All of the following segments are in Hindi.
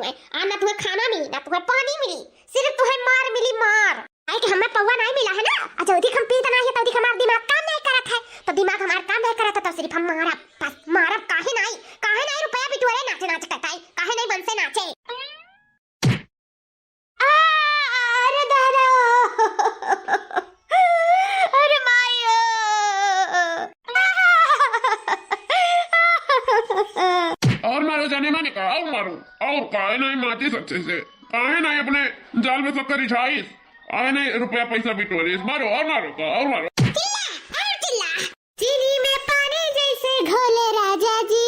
तुम्हें आ ना तुम्हें खाना मिली ना तुम्हें पानी मिली, सिर्फ तुम्हें मार मिली मार। आई कि हमें पौवा नहीं मिला है ना, अच्छा अधिक हम पीत नहीं तो अधिक हमारा दिमाग काम नहीं करत है, तो दिमाग हमारा काम नहीं करत तो सिर्फ हम मारब बस मारब। काहे नहीं रुपया बिटोरे नाचे नाच करता है, काहे नहीं मन से नाचे। अरे दादा अरे माया और मारो जाने माने का और मारो और काहे नहीं माची अच्छे से, काहे नहीं अपने जाल में सबका रिझाइस, काहे नहीं रुपया पैसा बिटोरिस, मारो और मारो का और मारो। चिल्ला चीनी में पानी जैसे घोले राजा जी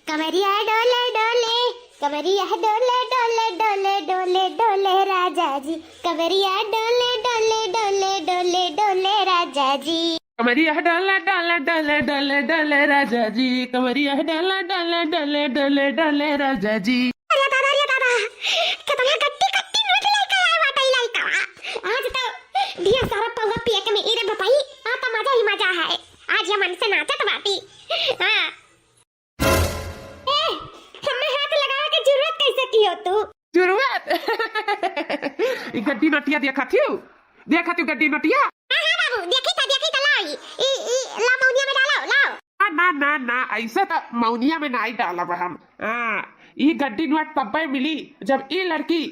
कमरिया डोले डोले कमरिया डोले डोले डोले डोले डोले राजा जी कमरिया डोले डोले डोले डोले डोले राजा जी कमरिया डोले डोले डोले डोले डोले राजा जी कमरिया डोले डोले डोले डोले डोले राजा जी। अरे दादा कितना गट्टी गट्टी नोट लेके आए वाटई लाइका, आज तो ढेर सारा पौवा पिए के मिली रे बताई, आ तो मजा ही मजा है, आज ये मन से नाचत बाटी। हां ए हमें हाथ लगावे के जरूरत कैसे की हो तू? जरूरत ई गड्डी नटिया देखा थी गड्डी नटिया। हां बाबू देखी था लाई ई ला मौनिया में डालो लाओ। ना ना ना ऐसा तो मौनिया में नहीं डालब हम। ये गड्डी नोट तब्बे मिली जब ये लड़की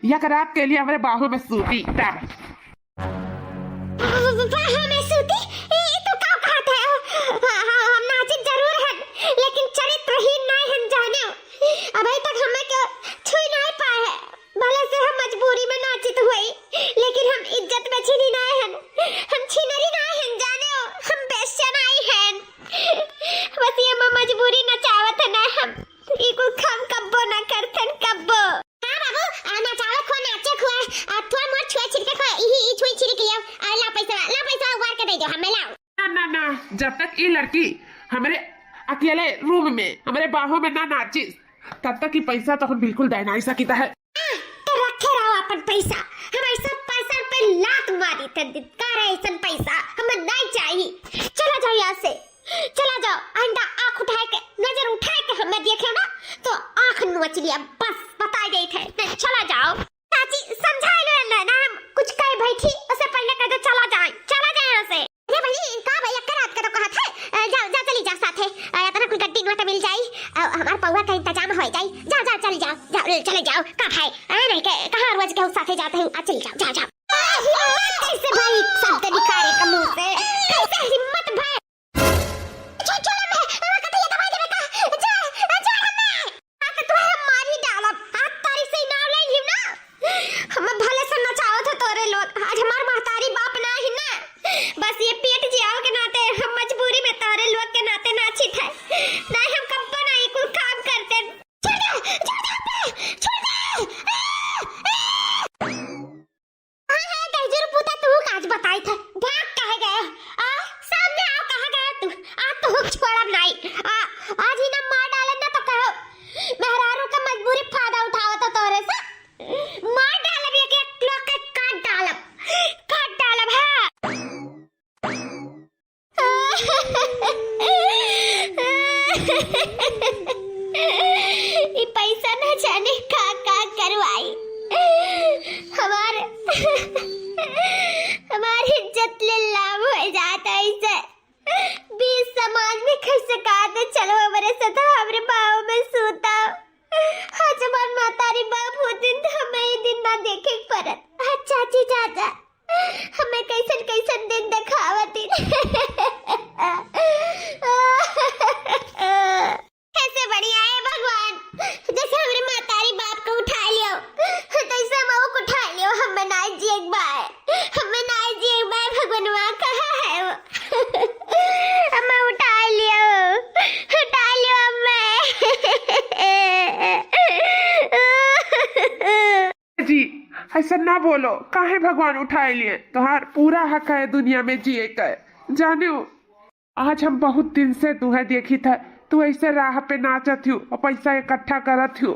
एक रात के लिए हमारे बाहों में सूती तब। बाहों में सूती तो क्या कहते हो? हम नाचित जरूर हैं लेकिन चरित्रहीन नहीं हम जाने, अभी तक हमें क्यों छुई नहीं पाए है, भले से हम मजबूरी में नाचित हुई लेकिन हम इज्जत में छीनी नहीं हैं, हम छीनरी नहीं हैं जाने, हम बेश्या नहीं हैं, बस ये मजबूरी नचावत है ना, हम इको काम कब्बो ना करथन कब्बो। हां बाबू आना चावत खो नाचे खो थोड़ा मोर छुआ छिलके खो ई छुई छिलके लियो आ ला पैसा उबार के दे दो हमें लाओ। ना ना ना जब तक ये लड़की हमारे अकेले रूम में हमारे बाहों में ना नाची तब तक ये पैसा तो हम बिल्कुल दे नहीं सकता है। तो रखे रहो अपन पैसा, हम ऐसा पैसा पे लात मारी थे धिक्कार है, ऐसा पैसा हमें नहीं चाहिए। चला जाओ यहाँ से, चला जाओ, आइंदा आंख उठाए के नजर उठाए के हमें देखे ना तो आंख नोच लिया बस बता गई थे, चला जाओ। चाची समझाए लो ना हम कुछ कह बैठी उससे पहले कह दो चला जाए यहाँ से। अरे भाई का भैया का रात का तो कहा था जा चली जा साथे, या तो ना कुछ गड्डी नोट मिल जाई हमार पौवा का इंतजाम हो जाई, जा चली जाओ चले जाओ का है नहीं के कहां रोज के साथे जाते हैं, चली जाओ जा कैसे भाई शब्द निकाले का मुंह से, कैसे हिम्मत भाई छोड़ मैं कतई दवाई देवे का जा हमें आ तो तुम्हें मारी डालब हाथ तारी से नाव ले लियो ना, हमें भले से नचाओ थे तोरे लोग, आज हमार महतारी बाप ना ही ना, बस ये पेट जियाओ के नाते हम मजबूरी में तोरे लोग के नाते नाची थे, नहीं हम कब नहीं कुल काम करते। छोड़ हां तेजर पुता तू आज बताई था भाग कहे गए आ सामने आओ, कहां गए तू? आज तो हुक छोड़ब नहीं, आज ही ना मार डाले ना तो कहो मेहरारू का मजबूरी फायदा उठाओ तो तोरे से मार डालब, एक लोग के काट डालब हां। ये पैसा न जाने का करवाई हमारी इज्जत ले लाभ हो जाता ऐसे बीस समाज में कैसे कहते चलो हमारे साथ हमारे बाहों में सूता, आज हमारे मातारी बाप हो दिन तो हमें ये दिन ना देखे परत। चाची चाचा हमें कैसन दिन दिखावती कैसे बढ़िया है भगवान, जैसे हमारे मातारी बाप को उठा लियो तैसे हम को उठा लियो, हमें ना जी एक बार भगवान वहाँ कहाँ है वो हमें उठा लियो हमें जी ऐसा ना बोलो, काहे भगवान उठाए लिए, तुम्हार पूरा हक है दुनिया में जिए का। जानो आज हम बहुत दिन से तुम्हें देखी था, तू ऐसे राह पे नाचत हूँ और पैसा इकट्ठा करत हूँ,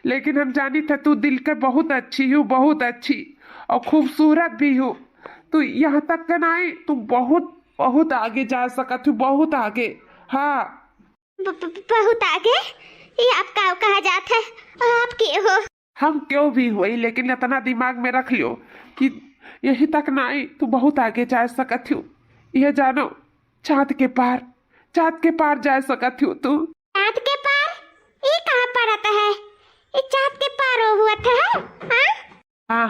लेकिन हम जानी था तू दिल के बहुत अच्छी हो, बहुत अच्छी और खूबसूरत भी हो, तू यहाँ तक का नहीं, तू बहुत आगे जा सकत हूँ, बहुत आगे। हाँ बहुत आगे, ये आपका बताओ कहाँ जात है? आप के हो? हम क्यों भी हुई, लेकिन इतना दिमाग में रख लियो कि यही तक ना आई तो बहुत आगे जा सकत हूँ। यह जानो, चाँद के पार जा सकत हूँ तू। चाँद के पार? ये कहाँ पड़ता है? ये चाँद के पार हुआ था? हाँ? हाँ,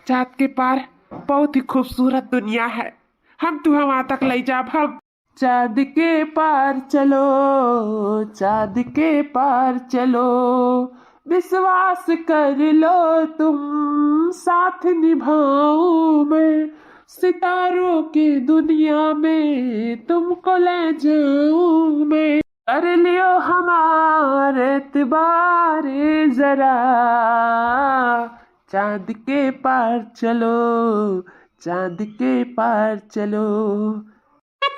चाँद के पार बहुत ही खूबसूरत दुनिया है। हम तू वहां तक ले जाब। हम चाँद के पार चलो, चाँद के पार चलो, विश्वास कर लो तुम, साथ निभाऊं मैं, सितारों की दुनिया में तुमको ले जाऊं मैं। कर लियो हमारे एतबार जरा, चाँद के पार चलो, चाँद के पार चलो।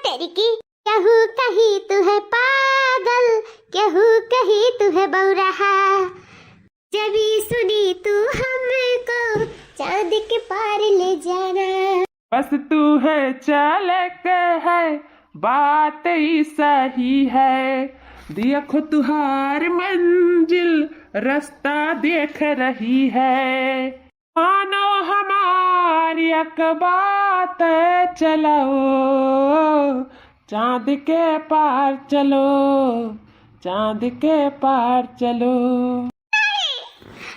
तेरी की कहूँ कहीं तू है पागल, कहूँ कहीं तू है बौराहा, जब ही सुनी तू हमको चाँद के पार ले जाना। बस तू है चालक है, बात ही सही है, देखो तुहार मंजिल रास्ता देख रही है, मानो हमारी एक बात चलो, चाँद के पार चलो, चाँद के पार चलो।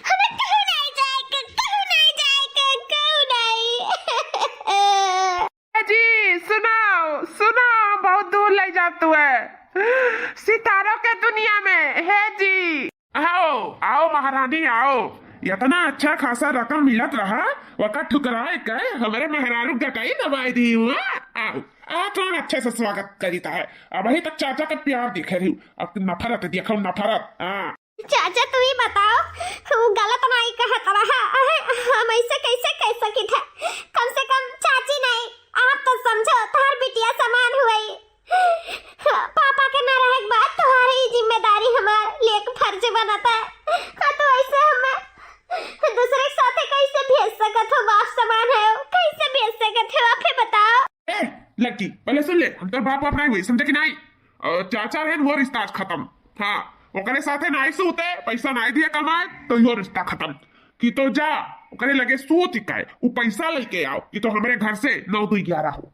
हमें कहूँ नहीं जाएगा, कहूँ नहीं जाएगा, कहूँ नहीं। जी सुनाओ सुनाओ, बहुत दूर ले जा तू है, सितारों के दुनिया में है जी। आओ आओ महारानी आओ, इतना अच्छा खासा रकम मिलत रहा, वक़्त ठुकराए के हमारे मेहरारू गटाई दबाई दी हुआ। आओ आ तो अच्छे से स्वागत करीता है। अब ही तक चाचा का प्यार दिखे रही, अब नफरत देखो नफरत। चाचा तू ही बताओ, वो गलत नहीं कहता रहा, हम ऐसे कैसे कह सकी थे? कम से कम चाची नहीं, आप तो समझो तार बिटिया समान हुई। पापा के ना रहे बात, तुम्हारी जिम्मेदारी हमार लेक फर्ज बनता है। तो ऐसे हमें दूसरे के साथ कैसे भेज सकत हो? बाप समान है, कैसे भेज सकत हो? आप ही बताओ। लड़की पहले सुन ले, हम तो बाप बाप नहीं हुई, समझे कि नहीं? चाचा रहे वो रिश्ता आज खत्म। हाँ, ओकरे साथे नहीं सूते, पैसा नहीं दिया कमाए तो यो रिश्ता खत्म। कि तो जा ओकरे लगे सूत के वो पैसा लेके आओ, कि तो हमारे घर से 9 2 11 हो।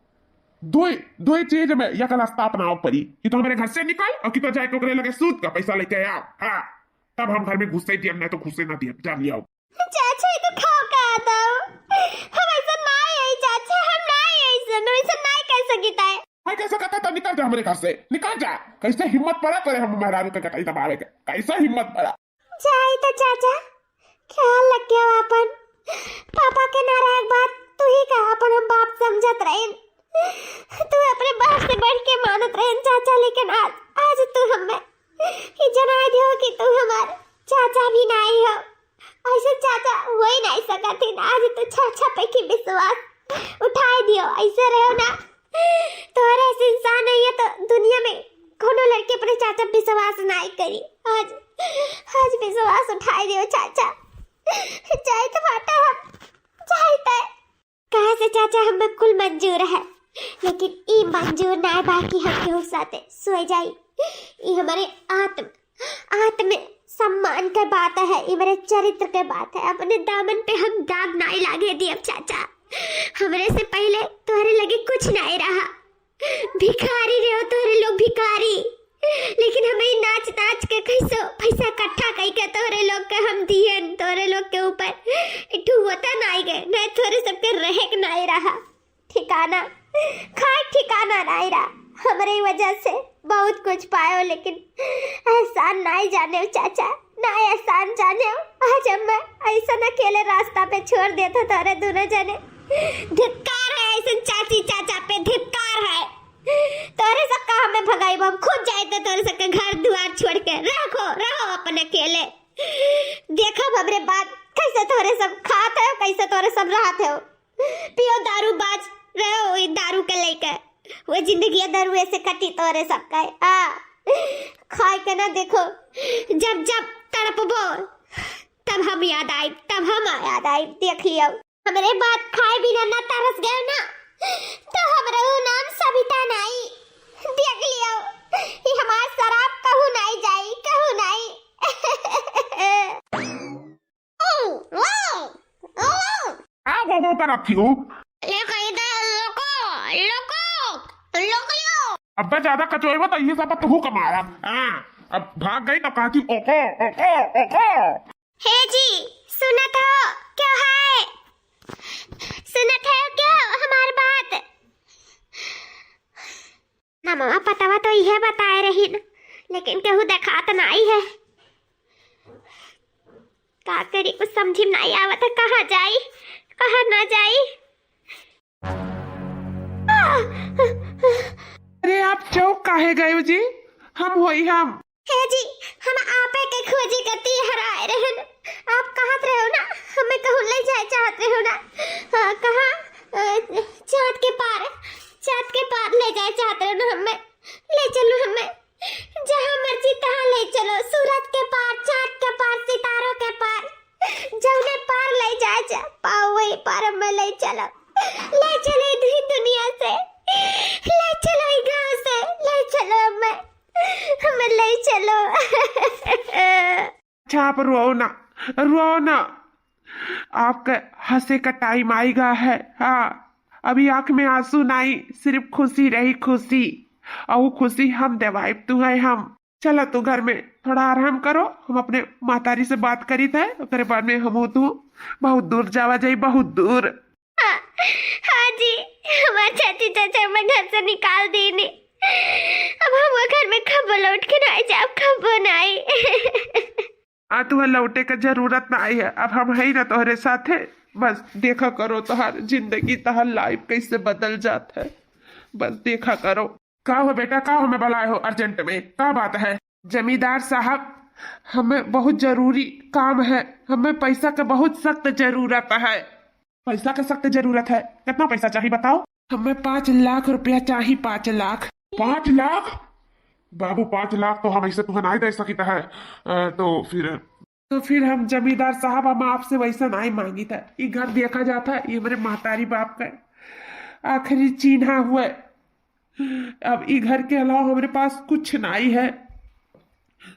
दो चीज में यह रास्ता अपनाओ पड़ी, कि तो हमारे घर से निकल और कि तो जाके ओकरे लगे सूत का पैसा लेके आओ। हाँ, तब हम घर में घुसे दिए, नहीं तो घुसे ना दिए, जान लिया। चाचा ये तो खाओ का आता हो, हम ऐसा नहीं है चाचा, हम ऐसा नहीं कर सकता है। भाई कैसे कहता तो निकल जा हमारे घर से, निकल जा। कैसे हिम्मत पड़ा करे हम मेहरारू के गटाई दबावे के, कैसे हिम्मत पड़ा? जाए तो चाचा ख्याल लग गया अपन, पापा के ना रहे बात तू ही कहा, अपन हम बाप समझत रहे, तू अपने बाप से बढ़ के मानत रहे चाचा, लेकिन आज तू हमें ये जना दियो कि तू हमार चाचा भी नहीं हो। ऐसे चाचा हो ही नहीं सका थी ना, आज तू चाचा पे की विश्वास उठाए दियो। ऐसे रहो ना, तुम्हारे ऐसे इंसान नहीं है तो दुनिया में कोनो लड़के अपने चाचा पे विश्वास नहीं करी। आज विश्वास उठाए दियो चाचा, चाहे तो बाटा हम चाहते कहा से चाचा हमें कुल मंजूर है, लेकिन ई मंजूर ना बाकी हम क्यों साथे सोए जाई। ये हमारे आत्म सम्मान का बात है, ये मेरे चरित्र के बात है। अपने दामन पे हम दाग नहीं लागे दिए चाचा, हमरे से पहले तुम्हारे लगे कुछ नहीं रहा, भिखारी रहो तुम्हारे लोग भिखारी, लेकिन हमें नाच नाच के कैसो पैसा इकट्ठा करके तोरे लोग के हम दिए, तोरे लोग के ऊपर इठू होता नहीं गए, नहीं तोरे सबके रहे नहीं रहा ठिकाना, खाए ठिकाना नहीं रहा। हमारे वजह से बहुत कुछ पायो, लेकिन एहसान नहीं जाने चाचा, ना एहसान जाने। आज हम मैं ऐसा न अकेले रास्ता पे छोड़ देता तोरे दोनों जने। धिक्कार है ऐसे चाची चाचा पे, धिक्कार है। तोरे सब कहा में भगाई, हम खुद जाए तो तोरे सबके घर द्वार छोड़ के रहो अपन अकेले। देखो हमरे बात कैसे तोरे सब खाते हो, कैसे तोरे सब रहते हो, पियो दारू बाज रहो, दारू के लेके वो जिंदगी दारू ऐसे कटी तोरे सब का। खाए के ना देखो, जब जब तड़पबो तब हम याद आई, देख लियो। हमरे बात खाए बिना ना तरस गए ना तो हमरा नाम सविता नहीं, देख लियो। ये हमार शराब कहूँ नहीं जाई, कहूँ नहीं। क्यों करती हूँ? लोको इधर, लोको लोको लोको। अब ज्यादा कचोएबो तो ये सब तू कमाया। हाँ, अब भाग गई तो कहती ओको ओको ओको। हे जी, सुनत हो क्यों है? सुनत है क्यों हमारी बात? ना मामा पतावा तो यह बताए रही न, लेकिन केहू देखा तो नहीं है। का करी कुछ समझी नहीं आवत है, कहाँ जाई कहाँ ना जाई। अरे आप चौक काहे गए हो जी? हम होई हम। हे जी, हम आपे के खोजी करती हराए रहे न। आप कहाँ रहे हो ना, हमें कहूँ ले जाए चाहते हो ना? हाँ, कहाँ? चाँद के पार ले जाए चाहते हो ना? हमें ले चलो, हमें जहाँ मर्जी तहाँ ले चलो। सूरज के पार, चाँद के पार, सितारों के पार, जौने पार ले जाए पाओ वही पार हमें ले चलो। ले चलो इधर दुनिया से, ले चलो गाँव से, ले चलो हमें ले चलो। अच्छा आप रो ना। आपका हंसे का टाइम आएगा है। हाँ, अभी आंख में आंसू नहीं, सिर्फ खुशी रही, खुशी। और वो खुशी हम देवाई तू है हम। चलो तू घर में थोड़ा आराम करो, हम अपने मातारी से बात करी थे, उसके बाद में हम तू बहुत दूर जावा जाई, बहुत दूर। हाँ जी, हमारे चाची चाचा हमें घर से निकाल दी नहीं। अब हम वो घर में खबो लौट के ना जाओ, खबो नहीं। तुम्हें लौटे का जरूरत नहीं है, अब हम है ना तुम्हारे साथ है। बस देखा करो तोहार जिंदगी, तोहार लाइफ कैसे बदल जाता है, बस देखा करो। का हो बेटा, का हो? मैं बुलाए हो अर्जेंट में, का बात है? जमींदार साहब, हमें बहुत जरूरी काम है, हमें पैसा का बहुत सख्त जरूरत है। पैसा का सख्त जरूरत है? कितना पैसा चाहिए बताओ? हमें 5 लाख रुपया चाहिए, 5 लाख। 5 लाख? बाबू 5 लाख तो हम ऐसे तुम्हें नहीं दे सकता है। तो फिर हम जमींदार साहब, हम आपसे वैसा नहीं मांगी था। ये घर देखा जाता, ये मेरे मातारी बाप का आखिरी चिन्हा हुआ। अब ये घर के अलावा हमारे पास कुछ नहीं है,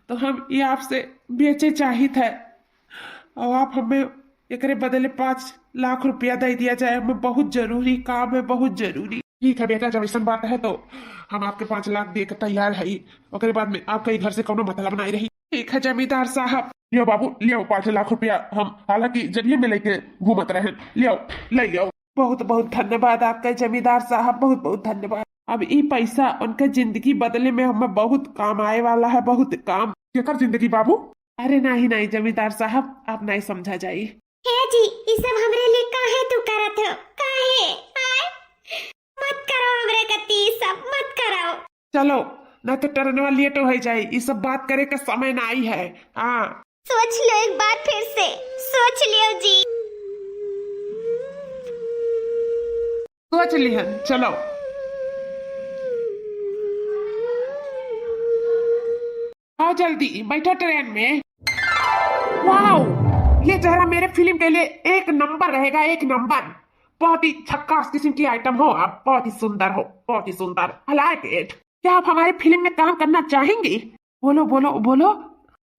तो हम ये आपसे बेचे चाहिए थे, और आप हमें एक बदले 5 लाख रुपया दे दिया जाए। हमें बहुत जरूरी काम है, बहुत जरूरी। ठीक है बेटा, जब ऐसा बात है तो हम आपके 5 लाख दे के तैयार है। उसके बाद में आपका घर से कोनो मतलब नहीं रही। ठीक है जमींदार साहब। लियो बाबू, लियो 5 लाख रुपया, हम हालांकि जरिए में लेके घूमत रहे। लियो, ले लियो। बहुत बहुत धन्यवाद आपका जमींदार साहब, बहुत बहुत धन्यवाद। अब ये पैसा उनका जिंदगी बदले में हमें बहुत काम आए वाला है, बहुत काम। केकर जिंदगी बाबू? अरे नहीं जमींदार साहब, आप नहीं समझा जाइए। हे जी, ये सब हमरे लिए काहे तू करत हो? काहे? मत करो हमरे गति, सब मत करो। चलो ना तो टरनवा लेट हो जाए, ये सब बात करे का समय नहीं है। हाँ, सोच लो एक बार, फिर से सोच लियो जी। सोच लिहन, चलो। आओ जल्दी बैठो ट्रेन में। वाओ, ये चेहरा मेरे फिल्म के लिए 1 नंबर रहेगा, 1 नंबर। बहुत ही झक्कास किस्म की आइटम हो आप, बहुत ही सुंदर हो, बहुत ही सुंदर। I like it. क्या आप हमारी फिल्म में काम करना चाहेंगी? बोलो बोलो बोलो।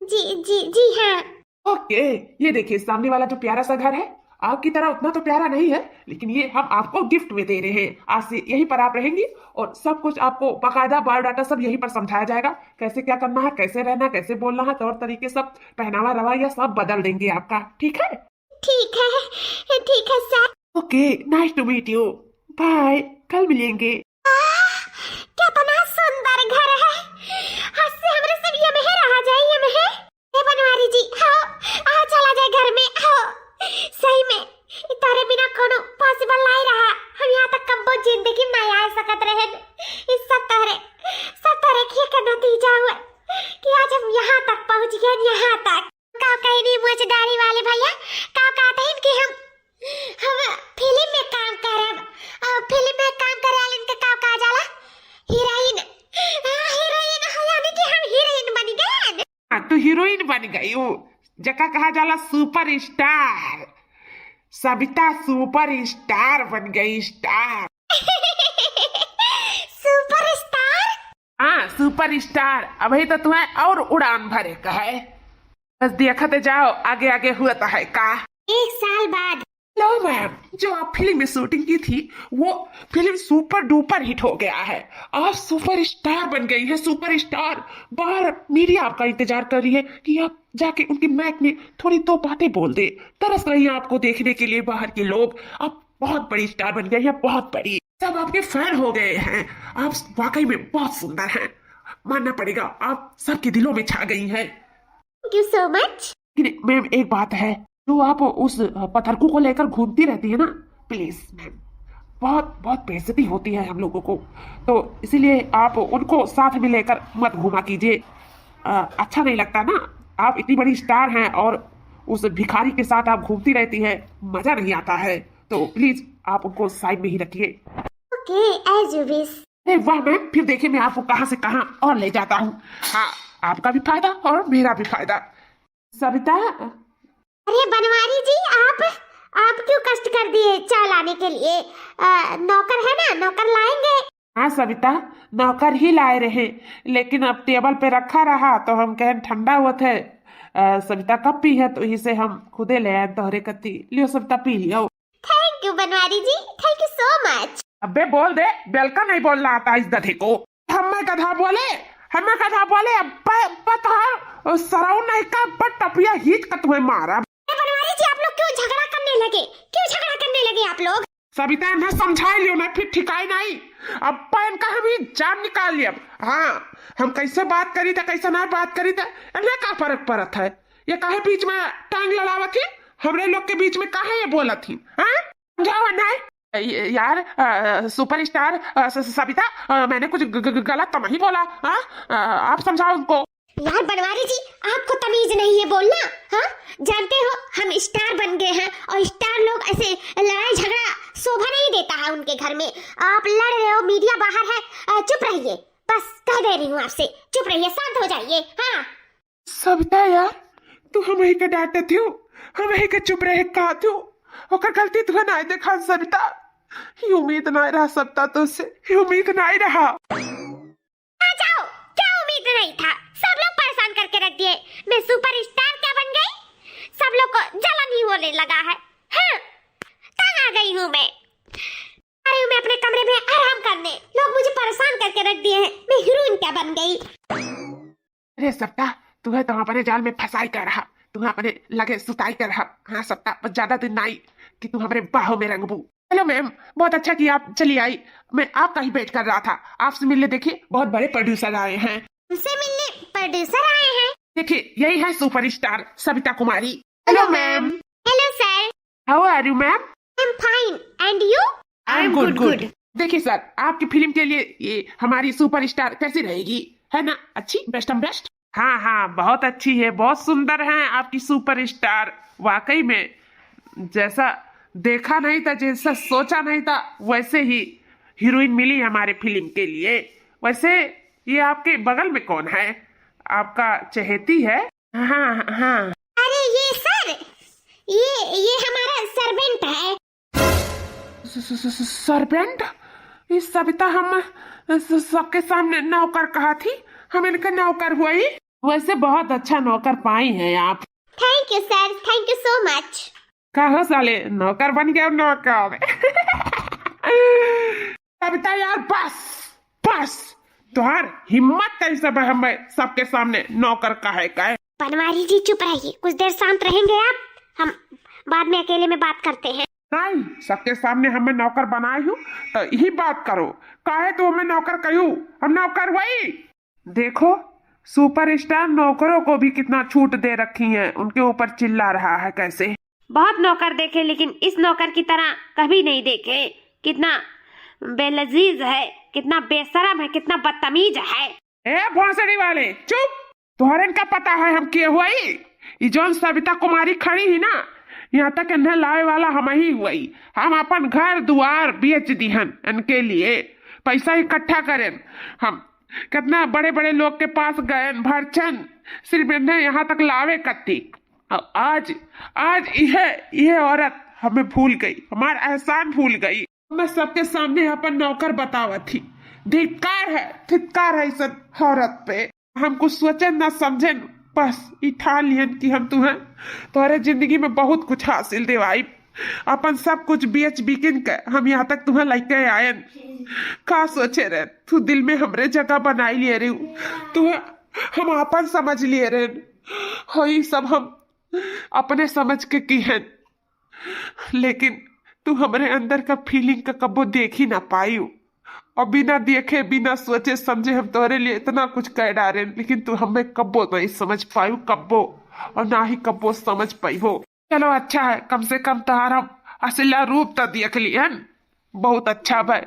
जी हाँ। ओके, ये देखिए सामने वाला जो प्यारा सा घर है, आपकी तरह उतना तो प्यारा नहीं है, लेकिन ये हम आपको गिफ्ट में दे रहे हैं। आज से यहीं पर आप रहेंगी और सब कुछ आपको बाकायदा बायोडाटा सब यहीं पर समझाया जाएगा। कैसे क्या करना है, कैसे रहना, कैसे बोलना है, तौर तरीके सब, पहनावा रवैया सब बदल देंगे आपका। ठीक है? ठीक है sir. Okay, nice to meet you. Bye, कल मिलेंगे। कितना सुंदर घर है। आज से हमरे सब ये में रहा जाए, ये में। हे बनवारी जी, आओ चला जाए घर में। आओ, सही में तारे बिना कोनो पॉसिबल नहीं रहा। हम यहाँ तक कब्बो जिंदगी में नहीं आ सकत रहे। इस सब तरह के नतीजा हुआ कि आज हम यहाँ तक पहुँच गए। यहाँ तक का कहीं नहीं, मुझदारी वाले भैया का कहते हैं कि हम फिल्म में काम करब, और फिल्म में काम करे वाले इनके का कहा जाला? हीरोइन। हीरोइन यानी कि हम हीरोइन बन गए। तो हीरोइन बन गई हो, जका कहा जाला super star. Savita super star बन गई, स्टार। Super star? हाँ, सुपर स्टार। अभी तो तुम्हें और उड़ान भरे का है, बस देखते जाओ आगे आगे हुआ तो है का। 1 साल बाद लो मैम, जो आप फिल्म में शूटिंग की थी वो फिल्म सुपर डुपर हिट हो गया है। आप सुपर स्टार बन गई हैं, सुपर स्टार। बाहर मीडिया आपका इंतजार कर रही है कि आप जाके उनकी माइक में थोड़ी दो बातें बोल दे। तरस रही है आपको देखने के लिए बाहर के लोग। आप बहुत बड़ी स्टार बन गई हैं, बहुत बड़ी। सब आपके फैन हो गए हैं। आप वाकई में बहुत सुंदर हैं, मानना पड़ेगा। आप सबके दिलों में छा गई हैं। Thank you so much. लेकिन मैम एक बात है, जो आप उस पथरकू को लेकर घूमती रहती है ना, प्लीज मैम, बहुत बहुत बेइज्जती होती है हम लोगों को, तो इसीलिए आप उनको साथ में लेकर मत घूमा कीजिए। अच्छा नहीं लगता ना। आप इतनी बड़ी स्टार हैं और उस भिखारी के साथ आप घूमती रहती हैं, मजा नहीं आता है। तो प्लीज आप उनको साइड में ही रखिए। Okay, as you wish. अरे वाह मैम, फिर देखिए मैं आपको कहाँ से कहाँ और ले जाता हूँ। हाँ, आपका भी फायदा और मेरा भी फायदा। सविता, अरे बनवारी जी, आप क्यों कष्ट कर दिए चाय लाने के लिए? नौकर है ना, नौकर लाएंगे। हाँ सविता, नौकर ही लाए रहे, लेकिन अब टेबल पे रखा रहा तो हम कहें ठंडा हुआ थे। सविता कब पी है तो इसे हम खुदे ले आए तोहरे कत्ती। लियो सविता, पी लियो। Thank you Banwari ji, thank you so much. अबे बोल दे, बेलका नहीं बोलना आता इस गधे को। हमें गधा बोले, हमें गधा बोले। अब सराउ नहीं का टपिया हीच का तुम्हें मारा। बनवारी जी, आप लोग क्यों झगड़ा करने लगे? क्यों झगड़ा करने लगे आप लोग? सविता ने समझा लियो ना, फिर ठिकाई नहीं। अब पैन का हम ही जान निकाल लिया। हाँ, हम कैसे बात करी था, कैसे ना बात करी था, इन्हें का फर्क पड़त है। ये काहे बीच में टांग लड़ावा थी, हमरे लोग के बीच में काहे ये बोला थी? हाँ, समझाओ नहीं यार। सुपरस्टार सविता, मैंने कुछ गलत तो नहीं बोला। हाँ, आप समझाओ उनको। यार बनवारी जी, आपको तमीज नहीं है बोलना? हाँ, जानते हो हम स्टार बन गए हैं और स्टार लोग ऐसे लड़ाई झगड़ा शोभा नहीं देता है उनके घर में। आप लड़ रहे हो, मीडिया बाहर है, चुप रहिए। बस कह दे रही हूँ आपसे, चुप रहिए, शांत हो जाइए। हाँ सविता यार, तू हम ही के डांटे थी, हम ही के चुप रहे कहा थी। ओकर गलती तुम्हें नहीं देखा सविता। ये उम्मीद नहीं रहा सविता तुझसे, ये उम्मीद नहीं रहा। जाओ, क्या उम्मीद नहीं था? सब लोग परेशान करके रख दिए। मैं सुपरस्टार क्या बन गई? सब लोग को जलन ही होने लगा है। हाँ, तंग आ गई हूँ मैं। अरे मैं अपने कमरे में आराम करने, लोग मुझे परेशान करके रख दिए हैं। मैं हीरोइन क्या बन गई? अरे सविता, तुम्हें तो अपने जाल में फंसाई कर रहा, तुम्हें अपने लगे सुताई कर रहा। हाँ सविता, बस ज्यादा दिन नहीं कि तुम हमारे बाहों में रंगबू। हेलो मैम, बहुत अच्छा कि आप चली आई। मैं आपका ही वेट कर रहा था, आपसे मिलने। देखिए बहुत बड़े प्रोड्यूसर आए हैं। उनसे मिलने प्रोड्यूसर आए हैं? देखिए यही है superstar Savita Kumari. Hello ma'am. Hello sir. How are you ma'am? I am fine, and you? I am good. देखिए सर, आपकी फिल्म के लिए ये हमारी सुपरस्टार कैसी रहेगी, है ना? अच्छी, बेस्ट ऑफ बेस्ट। हाँ हाँ, बहुत अच्छी है, बहुत सुंदर है आपकी सुपरस्टार। वाकई में जैसा देखा नहीं था, जैसा सोचा नहीं था, वैसे ही हीरोइन मिली हमारे फिल्म के लिए। वैसे ये आपके बगल में कौन है? आपका चहेती है? हाँ हाँ। अरे ये सर, ये हमारा सर्वेंट है। सर्वेंट? इस सविता हम सबके सामने नौकर कहा थी, हम इनका नौकर हुई। वैसे बहुत अच्छा नौकर पाई हैं आप। Thank you sir, thank you so much. कहो साले, नौकर बन गया नौकर। सविता यार, बस तुहार हिम्मत कैसे है हमें सबके सामने नौकर कहे का? बनवारी जी चुप रहिए, कुछ देर शांत रहेंगे आप? हम बाद में अकेले में बात करते हैं। नहीं, सबके सामने हमें नौकर बनाए हूँ तो यही बात करो। काहे तो हमें नौकर कहूँ, हम नौकर वही। देखो सुपरस्टार नौकरों को भी कितना छूट दे रखी है, उनके ऊपर चिल्ला रहा है कैसे। बहुत नौकर देखे, लेकिन इस नौकर की तरह कभी नहीं देखे। कितना बेलजीज है, कितना बेशरम है, कितना बदतमीज है। ए भोसड़ी वाले, चुप। तुम्हारे इनका पता है हम किए हुई? ये जो सविता कुमारी खड़ी ही ना, यहाँ तक इन्हें लाए वाला हम ही हुई। हम अपन घर दुआर बेच दिहन इनके लिए, पैसा इकट्ठा करें। हम कितना बड़े बड़े लोग के पास गए भरचन, सिर्फ इन्हें यहाँ तक लावे कत्ती। आज यह औरत हमें भूल गई, हमारा एहसान भूल गई। मैं सबके सामने अपन नौकर बतावा थी। धिक्कार है इस औरत पे। हम कुछ सोचे न समझे, बस ठान लियन कि हम तुम्हें तुम्हारे जिंदगी में बहुत कुछ हासिल दिवाई। अपन सब कुछ बेच बिकिन के हम यहाँ तक तुम्हें लेके आए। का सोचे रहे तू दिल में हमरे जगह बनाई लिए रही तुम्हें हम अपन समझ लिए रहे हो, ये सब हम अपने समझ के की है, लेकिन तू हमारे अंदर का फीलिंग का कब्बो देख ही ना पाई और बिना देखे बिना सोचे समझे हम तोहरे लिए इतना कुछ कह डाले, लेकिन तू हमें कब्बो नहीं समझ पाई कब्बो, और ना ही कब्बो समझ पाई हो। चलो अच्छा है, कम से कम तोहार हम असला रूप तो देख लिए, बहुत अच्छा भाई।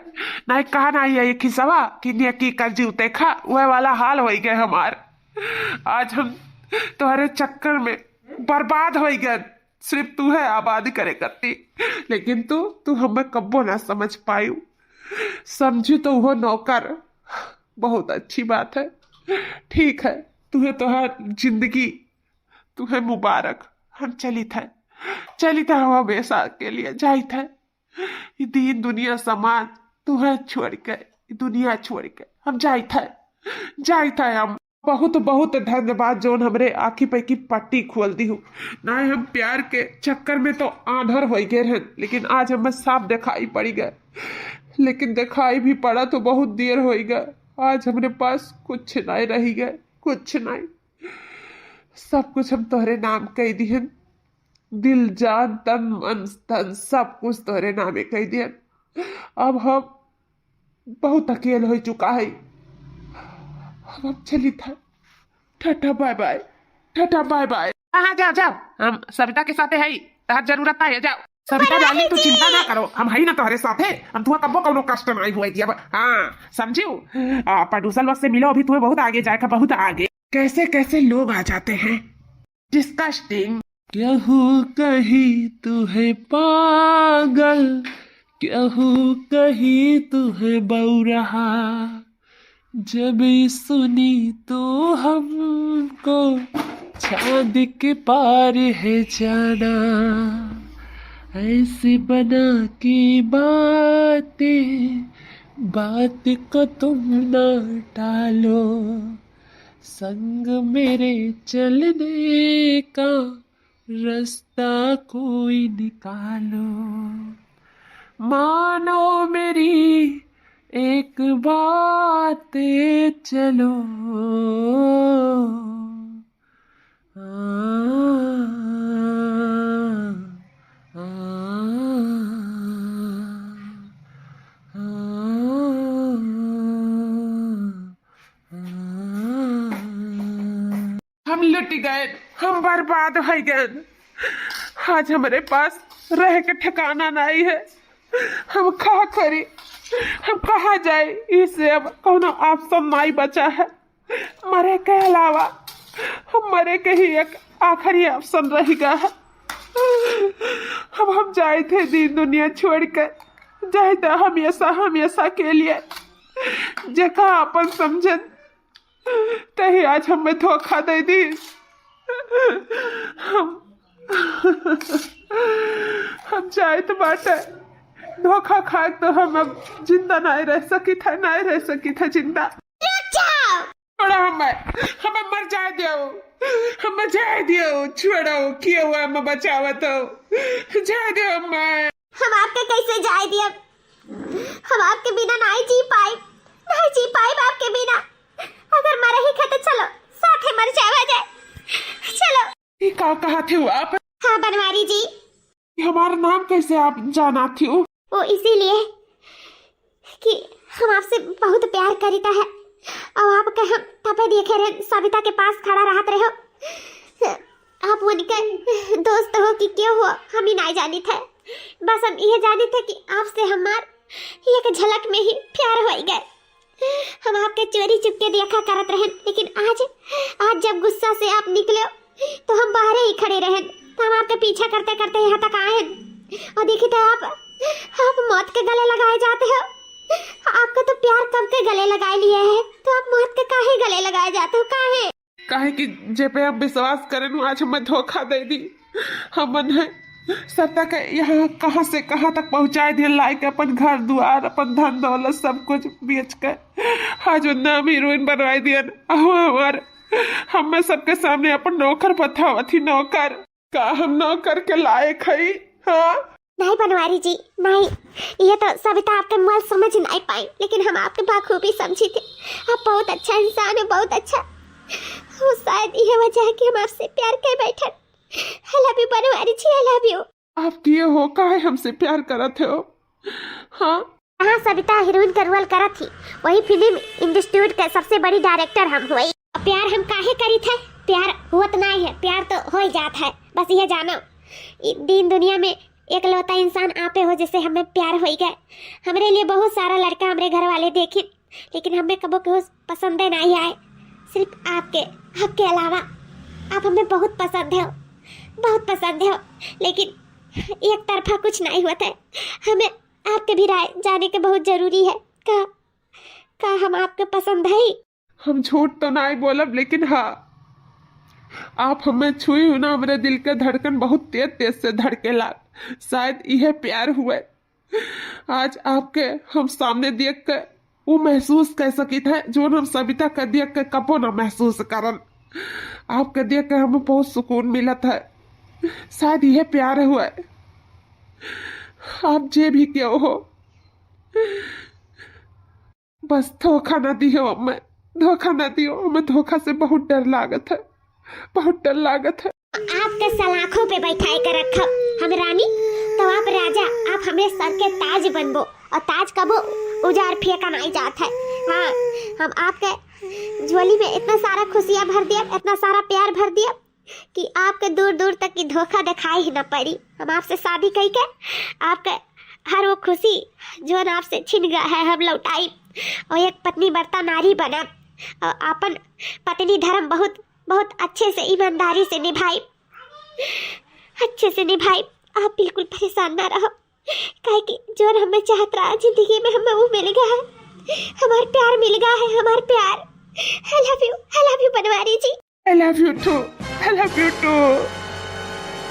नहीं कहा ना ये खिसवा कि नेकी कर जीवते खा, वह वाला हाल हो गए हमार। आज हम तुम्हारे चक्कर में बर्बाद हो गए, सिर्फ तू है आबादी करे करती, लेकिन तू हमें कब्बो ना समझ पाई। समझी तो वो नौकर, बहुत अच्छी बात है। ठीक है, तुम्हें तोहार जिंदगी तुम्हें मुबारक। हम चली था हम हमेशा के लिए जाई था दीन दुनिया समाज तुम्हें छोड़ के, दुनिया छोड़ के हम जाई था हम। बहुत बहुत धन्यवाद जोन हमरे आखी पे की पट्टी खोल दी हूँ। ना हम प्यार के चक्कर में तो आंधर हो गए हैं, लेकिन आज हमें साफ दिखाई पड़ी गए, लेकिन दिखाई भी पड़ा तो बहुत देर हो गया। आज हमारे पास कुछ नहीं रही गए, कुछ नहीं, सब कुछ हम तोहरे नाम कह दिए, दिल जान तन मन धन सब कुछ तोहरे नामे कह दिए। अब हम बहुत अकेले हो चुका है, अब चली था। Tata bye bye, tata bye bye. हाँ जाओ, हम सविता के साथ है, तहर जरूरत है, जाओ सविता डाली, तू चिंता ना करो, हम है ना तुम्हारे साथ है, हम तुम्हें कब्बो कौनो कष्ट नहीं हुए थी। अब हाँ समझियो, प्रदूषण वक्त से मिलो, अभी तुम्हें बहुत आगे जाएगा, बहुत आगे। कैसे कैसे लोग आ जाते हैं, डिस्कस्टिंग। कहूँ कहीं तू है पागल, कहूँ कहीं तू है बौरहा, जब सुनी तो हमको चांद के पार है जाना, ऐसे बना के बात को तुम न टालो, संग मेरे चलने का रास्ता कोई निकालो, मानो मेरी एक बात चलो। हम लुट गए, हम बर्बाद हो गए, आज हमारे पास रह के ठिकाना नहीं है, हम कहा करी, हम कहा जाए, इससे अब कोनो ऑप्शन नहीं बचा है, मरे के अलावा हम मरे के ही एक आखिरी ऑप्शन रह गया है। हम जाए थे दीन दुनिया छोड़ कर, जाए थे हमेशा के लिए, जेका अपन समझन तही आज हमें धोखा दे दी। हम जाए तो बाटे धोखा खा तो हम अब जिंदा नहीं रह सकी था जिंदा। छोड़ो हमें मर जाए दियो, छोड़ो किया हुआ मैं बचावा तो जाए दियो हमें। हम आपके कैसे जाए दिया, हम आपके बिना नहीं जी पाए आपके बिना, अगर मरे ही खे तो चलो साथे मर जाए, चलो। ये कहा थे आप? हाँ बनवारी जी। हमारा नाम कैसे आप जाना थी? वो इसीलिए कि हम आपसे बहुत प्यार करता है, और आपके हम तबे देखे रहे सविता के पास खड़ा रहते रहो, आप उनके दोस्त हो कि क्यों हो हम ही नहीं जानी थे, बस हम ये जाने थे कि आपसे हमार एक झलक में ही प्यार हो गए। हम आपके चोरी चुपके देखा करत रहे, लेकिन आज जब गुस्सा से आप निकले तो हम बाहर ही खड़े रहे, तो हम आपके पीछा करते करते यहाँ तक आए, और देखी तो आप मौत के गले लगाए जाते हो। आपका तो प्यार कब के गले लगाए लिए है, तो आप मौत के काहे गले लगाए जाते हो? काहे कि जे पे आप विश्वास करें आज हमें धोखा दे दी, हमन है सत्ता के यहाँ कहाँ से कहाँ तक पहुँचाए दिए, लाइक अपन घर द्वार अपन धन दौलत सब कुछ बेच कर आज नाम हीरोइन बनवाई दिया। हमार हमें सबके सामने अपन नौकर पता थी, नौकर का हम नौकर के लायक है? हाँ नहीं बनवारी जी, नहीं। ये तो सविता आपके मुँह समझ नहीं पाई, लेकिन हम आपके बखूबी समझी थे। आप बहुत अच्छा इंसान है, बहुत अच्छा। वो शायद ये वजह है कि हम आपसे प्यार कर बैठे। I love you Banwari ji, I love you. आप किए हो काहे हमसे प्यार करत हो? हाँ हाँ, सविता हीरोइन का रोल करा थी, वही फिल्म इंडस्ट्री के सबसे बड़ी डायरेक्टर हम हुई। प्यार हम काहे करी थे? प्यार होत नहीं है, प्यार तो हो ही जाता है। बस ये जानो, दिन दुनिया में एक लौता इंसान आपे हो जिससे हमें प्यार हो गए। हमारे लिए बहुत सारा लड़का हमारे घर वाले देखे, लेकिन हमें कबो के पसंद नहीं आए। सिर्फ आपके अलावा। आप हमें बहुत पसंद हो, बहुत पसंद हो, लेकिन एक तरफा कुछ नहीं होता है। हमें आपके भी राय जाने के बहुत जरूरी है। का हम आपके पसंद है? हम झूठ तो नहीं बोलब, लेकिन हाँ, आप हमें छुई हो ना, हमारे दिल के धड़कन बहुत तेज तेज से धड़केला। शायद यह प्यार हुए। आज आपके हम सामने देख के वो महसूस कर सकी था जो हम सविता का देख के कबो ना महसूस करन। आपके देख के हमें बहुत सुकून मिला था। शायद यह प्यार हुआ। आप जे भी क्यों हो, बस धोखा ना दियो हमें, धोखा ना दियो हमें। धोखा से बहुत डर लागत है, बहुत डर लागत है। आपके सलाखों पे बैठाए कर रखो हम रानी, तो आप राजा। आप हमें सर के ताज बनबो, और ताज कबो उजाड़ फेंका नहीं जाता है। हाँ, हम आपके झोली में इतना सारा खुशियाँ भर दिया, इतना सारा प्यार भर दिया कि आपके दूर दूर तक की धोखा दिखाई ही न पड़ी। हम आपसे शादी कही के आपके हर वो खुशी जो न आपसे छिन गया है हम लौटाई, और एक पत्नी बरता नारी बना, और अपन पत्नी धर्म बहुत बहुत अच्छे से ईमानदारी से निभाई, अच्छे से निभाई। आप बिल्कुल परेशान ना रहो, काहे कि जो हमें चाहत रहा जिंदगी में हमें वो मिल गया है। हमारा प्यार मिल गया है, हमारा प्यार। I love you Banwari ji. I love you too. I love you too.